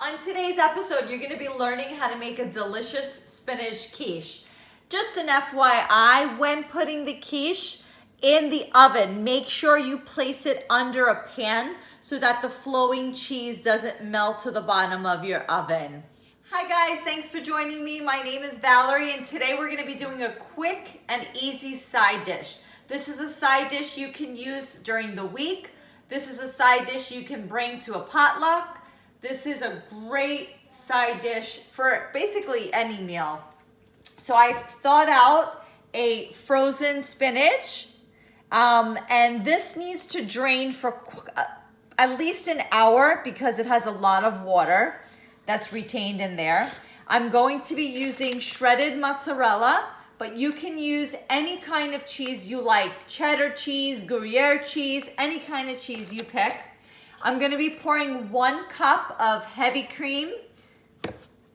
On today's episode, you're gonna be learning how to make a delicious spinach quiche. Just an FYI, when putting the quiche in the oven, make sure you place it under a pan so that the flowing cheese doesn't melt to the bottom of your oven. Hi guys, thanks for joining me. My name is Valerie and today we're gonna be doing a quick and easy side dish. This is a side dish you can use during the week. This is a side dish you can bring to a potluck. This is a great side dish for basically any meal. So I've thought out a frozen spinach, and this needs to drain for at least an hour because it has a lot of water that's retained in there. I'm going to be using shredded mozzarella, but you can use any kind of cheese you like. Cheddar cheese, Gruyere cheese, any kind of cheese you pick. I'm gonna be pouring 1 cup of heavy cream.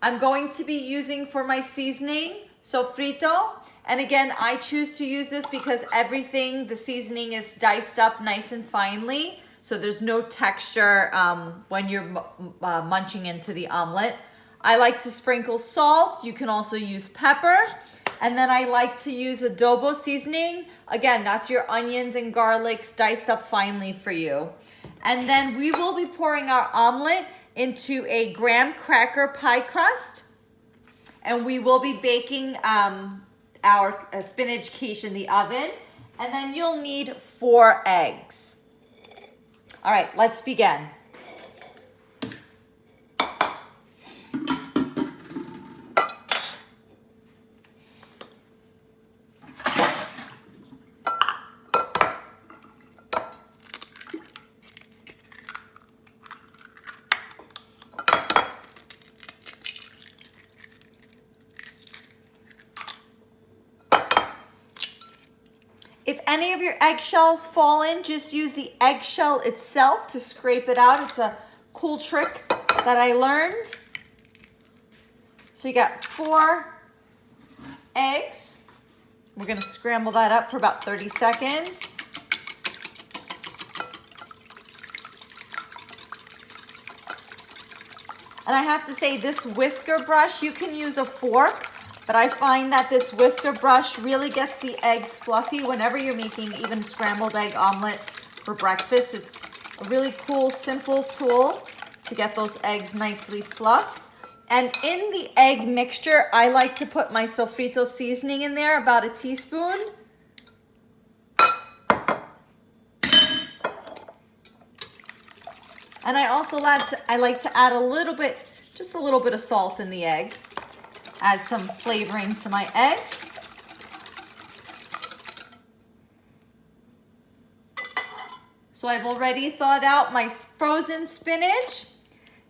I'm going to be using for my seasoning, sofrito. And again, I choose to use this because everything, the seasoning is diced up nice and finely. So there's no texture when you're munching into the omelet. I like to sprinkle salt. You can also use pepper. And then I like to use adobo seasoning. Again, that's your onions and garlics diced up finely for you. And then we will be pouring our omelet into a graham cracker pie crust. And we will be baking our spinach quiche in the oven. And then you'll need 4 eggs. All right, let's begin. If any of your eggshells fall in, just use the eggshell itself to scrape it out. It's a cool trick that I learned. So you got 4 eggs. We're gonna scramble that up for about 30 seconds. And I have to say, this whisker brush, you can use a fork, but I find that this whisker brush really gets the eggs fluffy whenever you're making even scrambled egg omelet for breakfast. It's a really cool, simple tool to get those eggs nicely fluffed. And in the egg mixture, I like to put my sofrito seasoning in there, about a teaspoon. And I also like to add a little bit, just a little bit of salt in the eggs. Add some flavoring to my eggs. So I've already thawed out my frozen spinach.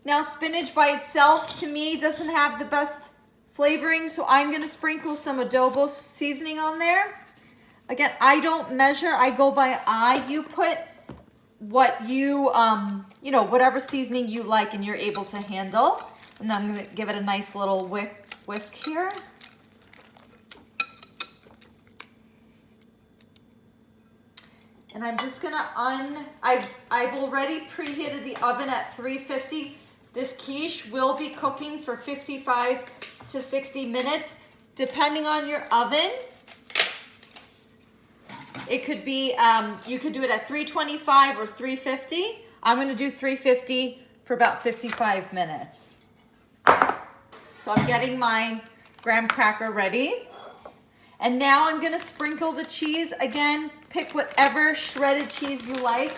Now spinach by itself, to me, doesn't have the best flavoring, so I'm gonna sprinkle some adobo seasoning on there. Again, I don't measure, I go by eye. You put what you know, whatever seasoning you like and you're able to handle. And then I'm gonna give it a nice little whisk here. And I'm just gonna I've already preheated the oven at 350. This quiche will be cooking for 55 to 60 minutes, depending on your oven. It could be, you could do it at 325 or 350. I'm gonna do 350 for about 55 minutes. So I'm getting my graham cracker ready. And now I'm gonna sprinkle the cheese. Again, pick whatever shredded cheese you like.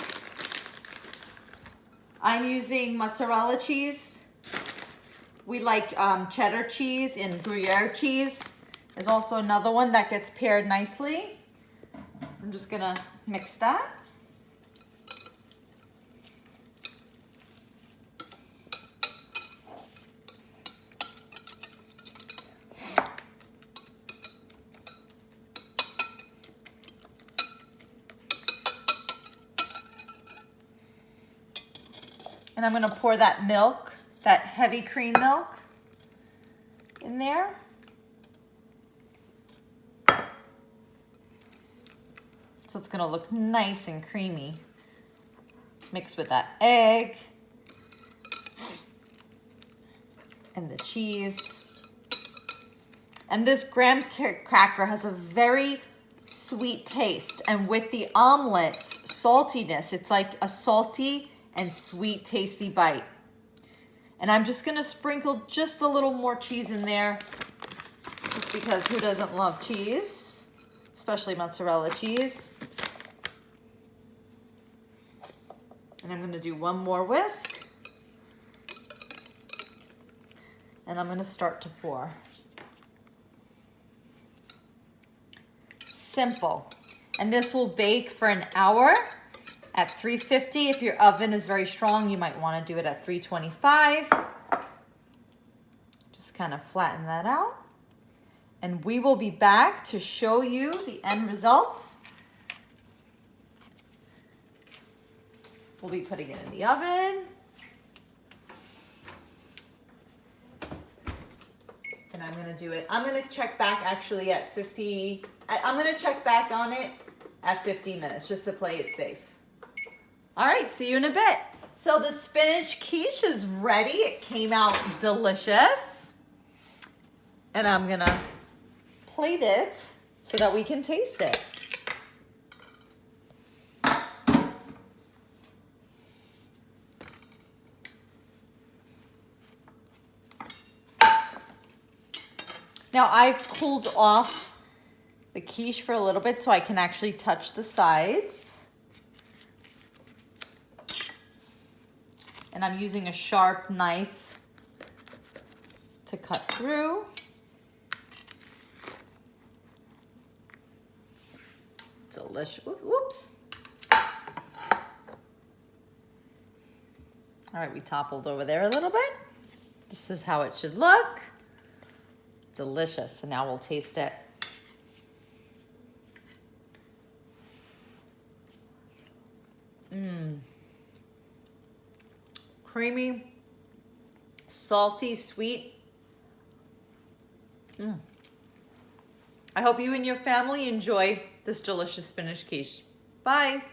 I'm using mozzarella cheese. We like cheddar cheese and Gruyere cheese. There's also another one that gets paired nicely. I'm just gonna mix that. And I'm gonna pour that milk, that heavy cream milk in there. So it's gonna look nice and creamy. Mix with that egg. and the cheese. And this graham cracker has a very sweet taste. And with the omelet's saltiness, it's like a salty and sweet, tasty bite. And I'm just gonna sprinkle just a little more cheese in there, just because who doesn't love cheese, especially mozzarella cheese. And I'm gonna do one more whisk. And I'm gonna start to pour. Simple. And this will bake for an hour at 350. If your oven is very strong, you might want to do it at 325. Just kind of flatten that out. And we will be back to show you the end results. We'll be putting it in the oven. And I'm gonna do it. I'm gonna check back actually at 50. I'm gonna check back on it at 15 minutes just to play it safe. All right, see you in a bit. So the spinach quiche is ready. It came out delicious. And I'm gonna plate it so that we can taste it. Now I've cooled off the quiche for a little bit so I can actually touch the sides. And I'm using a sharp knife to cut through. Delicious. Whoops. All right, we toppled over there a little bit. This is how it should look. Delicious. And now we'll taste it. Creamy, salty, sweet. I hope you and your family enjoy this delicious spinach quiche. Bye.